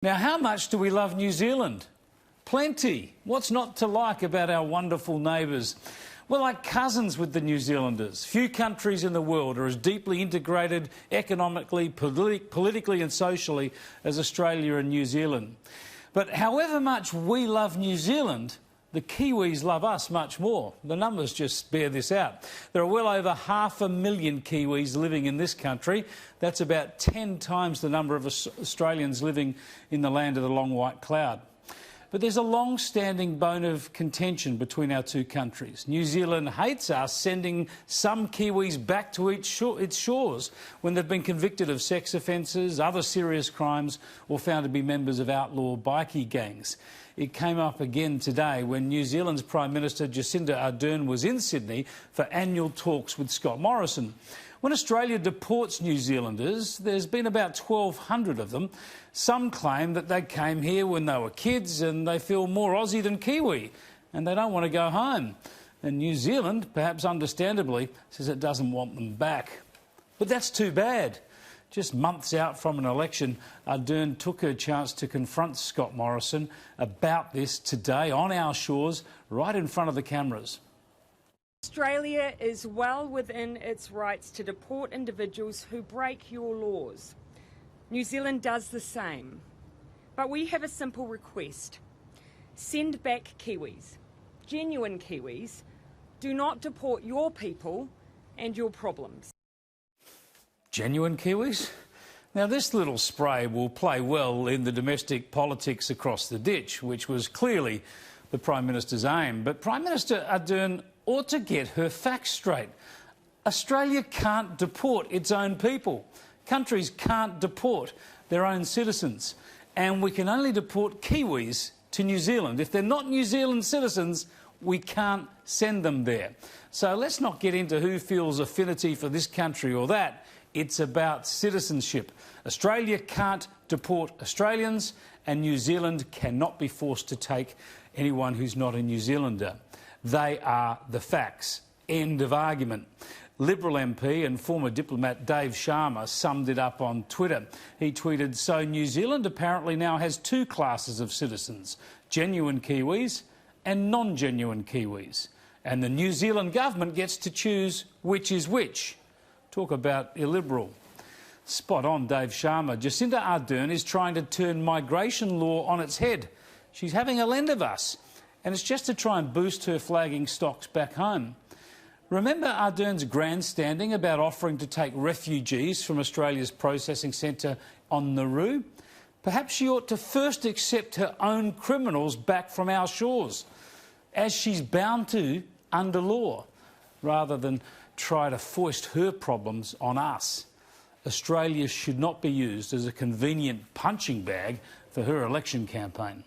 Now, how much do we love New Zealand? Plenty. What's not to like about our wonderful neighbours? We're like cousins with the New Zealanders. Few countries in the world are as deeply integrated economically, politically and socially as Australia and New Zealand. But however much we love New Zealand, the Kiwis love us much more. The numbers just bear this out. There are well over 500,000 Kiwis living in this country. That's about 10 times the number of Australians living in the land of the long white cloud. But there's a long-standing bone of contention between our two countries. New Zealand hates us sending some Kiwis back to its shores when they've been convicted of sex offences, other serious crimes, or found to be members of outlaw bikie gangs. It came up again today when New Zealand's Prime Minister Jacinda Ardern was in Sydney for annual talks with Scott Morrison. When Australia deports New Zealanders, there's been about 1,200 of them. Some claim that they came here when they were kids and they feel more Aussie than Kiwi and they don't want to go home. And New Zealand, perhaps understandably, says it doesn't want them back. But that's too bad. Just months out from an election, Ardern took her chance to confront Scott Morrison about this today on our shores, right in front of the cameras. Australia is well within its rights to deport individuals who break your laws. New Zealand does the same. But we have a simple request. Send back Kiwis, genuine Kiwis. Do not deport your people and your problems. Genuine Kiwis? Now, this little spray will play well in the domestic politics across the ditch, which was clearly the Prime Minister's aim. But Prime Minister Ardern ought to get her facts straight. Australia can't deport its own people. Countries can't deport their own citizens. And we can only deport Kiwis to New Zealand. If they're not New Zealand citizens, we can't send them there. So let's not get into who feels affinity for this country or that. It's about citizenship. Australia can't deport Australians, and New Zealand cannot be forced to take anyone who's not a New Zealander. They are the facts. End of argument. Liberal MP and former diplomat Dave Sharma summed it up on Twitter. He tweeted, "So New Zealand apparently now has two classes of citizens, genuine Kiwis and non-genuine Kiwis. And the New Zealand government gets to choose which is which." Talk about illiberal. Spot on, Dave Sharma. Jacinda Ardern is trying to turn migration law on its head. She's having a lend of us. And it's just to try and boost her flagging stocks back home. Remember Ardern's grandstanding about offering to take refugees from Australia's processing centre on Nauru? Perhaps she ought to first accept her own criminals back from our shores, as she's bound to under law, rather than try to foist her problems on us. Australia should not be used as a convenient punching bag for her election campaign.